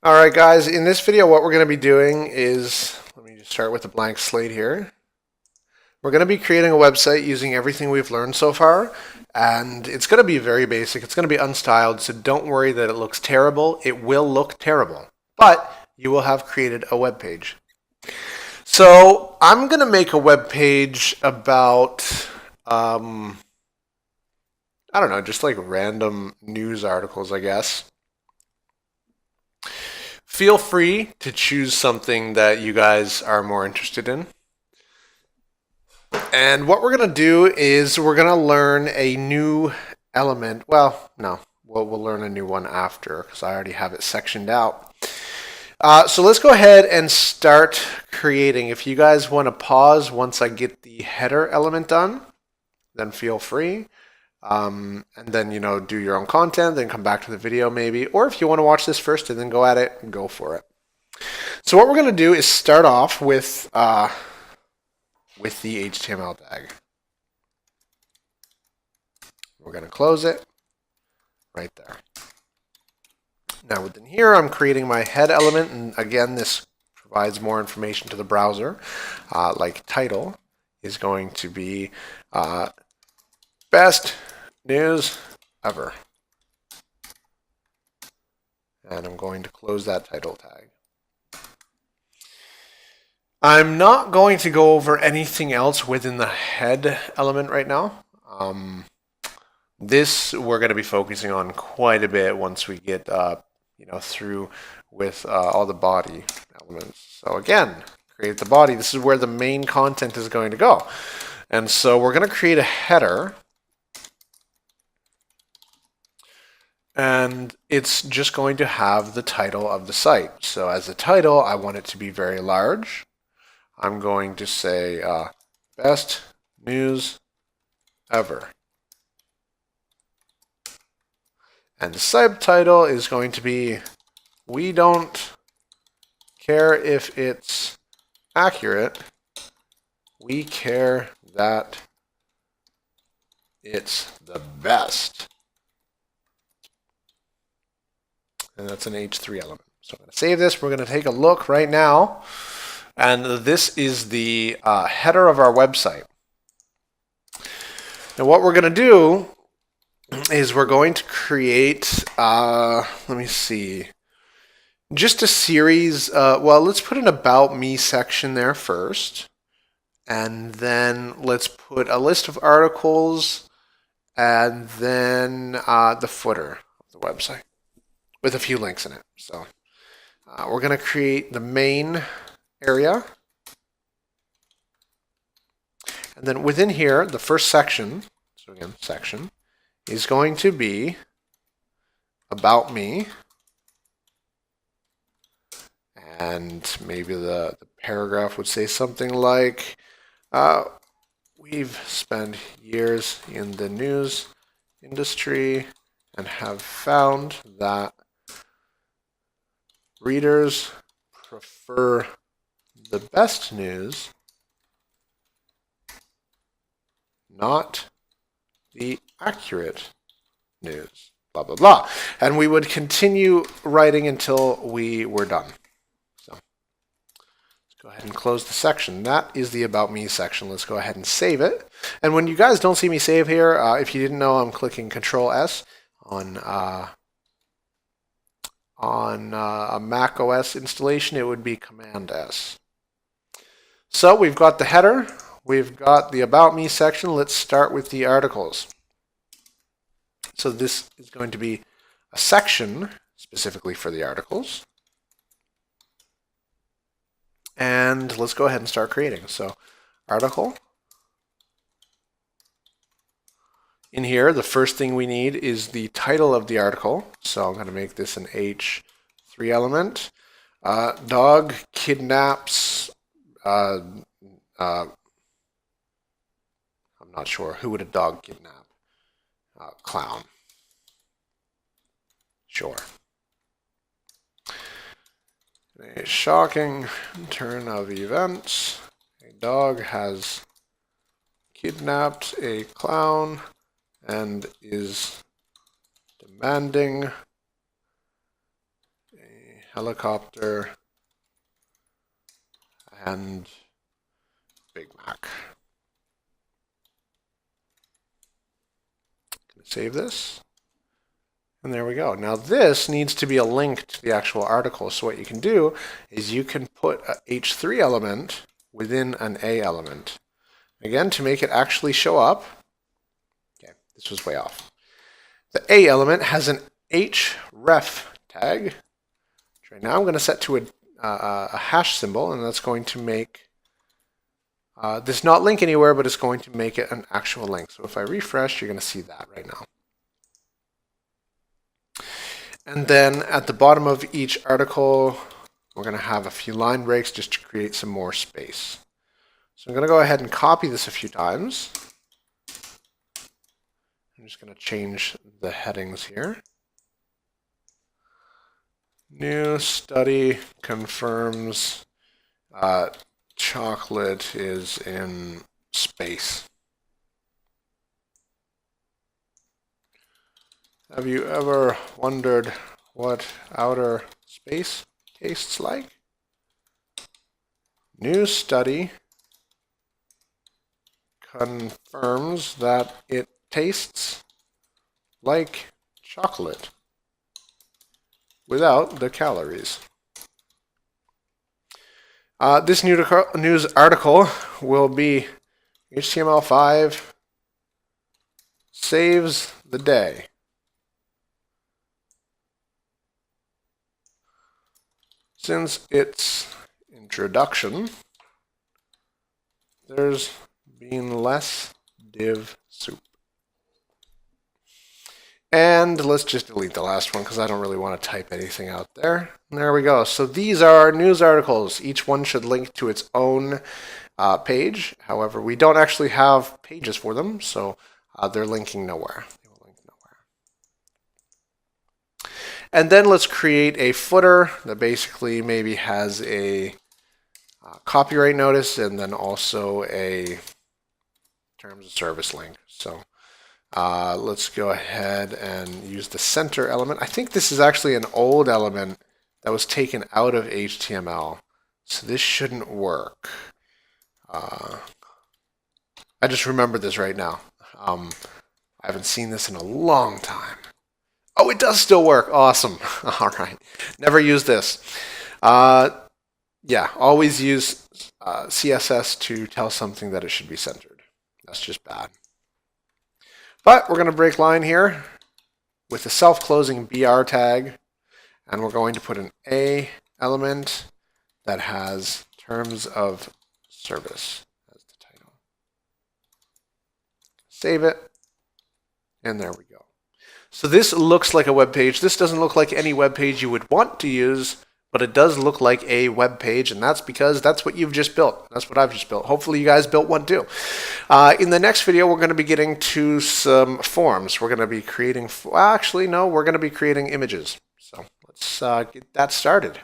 All right, guys, in this video, what we're going to be doing is, let me just start with a blank slate here. We're going to be creating a website using everything we've learned so far, and it's going to be very basic. It's going to be unstyled, so don't worry that it looks terrible. It will look terrible, but you will have created a web page. So I'm going to make a web page about, I don't know, just like random news articles, I guess. Feel free to choose something that you guys are more interested in. And what we're going to do is we're going to learn a new element. Well, no, we'll learn a new one after because I already have it sectioned out. So let's go ahead and start creating. If you guys want to pause once I get the header element done, then feel free. And then, do your own content, then come back to the video maybe. Or if you want to watch this first and then go at it, go for it. So what we're going to do is start off with the HTML tag. We're going to close it right there. Now within here, I'm creating my head element. And again, this provides more information to the browser. Like title is going to be best news ever. And I'm going to close that title tag. I'm not going to go over anything else within the head element right now. This we're going to be focusing on quite a bit once we get through with all the body elements. So again, create the body. This is where the main content is going to go. And so we're going to create a header. And it's just going to have the title of the site. So as a title, I want it to be very large. I'm going to say best news ever. And the subtitle is going to be, we don't care if it's accurate. We care that it's the best. And that's an H3 element. So I'm going to save this. We're going to take a look right now. And this is the header of our website. Now what we're going to do is we're going to create, let me see, just a series. Well, let's put an About Me section there first. And then let's put a list of articles and then the footer of the website with a few links in it. So we're going to create the main area. And then within here, the first section, so again, section, is going to be About Me. And maybe the paragraph would say something like, we've spent years in the news industry and have found that readers prefer the best news, not the accurate news, blah, blah, blah. And we would continue writing until we were done. So let's go ahead and close the section. That is the About Me section. Let's go ahead and save it. And when you guys don't see me save here, if you didn't know, I'm clicking Control S on a Mac OS installation. It would be Command S. So we've got the header, we've got the About Me section. Let's start with the articles. So this is going to be a section specifically for the articles. And let's go ahead and start creating. So article. In here, the first thing we need is the title of the article. So I'm going to make this an H3 element. Dog kidnaps, I'm not sure. Who would a dog kidnap? Clown. Sure. A shocking turn of events. A dog has kidnapped a clown and is demanding helicopter, and Big Mac. Save this. And there we go. Now this needs to be a link to the actual article. So what you can do is you can put a H3 element within an A element. Again, to make it actually show up. Okay, this was way off. The A element has an href tag. Right now I'm going to set to a hash symbol, and that's going to make this not link anywhere, but it's going to make it an actual link. So if I refresh, you're going to see that right now. And then at the bottom of each article, we're going to have a few line breaks just to create some more space. So I'm going to go ahead and copy this a few times. I'm just going to change the headings here. New study confirms chocolate is in space. Have you ever wondered what outer space tastes like? New study confirms that it tastes like chocolate without the calories. This news article will be HTML5 saves the day. Since its introduction, there's been less div soup. And let's just delete the last one because I don't really want to type anything out there. And there we go. So these are news articles. Each one should link to its own page. However, we don't actually have pages for them, so they're linking nowhere. They will link nowhere. And then let's create a footer that basically maybe has a copyright notice and then also a terms of service link. So let's go ahead and use the center element. I think this is actually an old element that was taken out of HTML. So this shouldn't work. I just remembered this right now. I haven't seen this in a long time. Oh, it does still work. Awesome. All right. Never use this. Yeah, always use CSS to tell something that it should be centered. That's just bad. But we're going to break line here with a self-closing BR tag, and we're going to put an A element that has terms of service as the title. Save it, and there we go. So this looks like a web page. This doesn't look like any web page you would want to use, but it does look like a web page, and that's because that's what you've just built. That's what I've just built. Hopefully you guys built one too. In the next video, we're going to be getting to some forms. We're going to be creating, well, actually, no, we're going to be creating images. So let's get that started.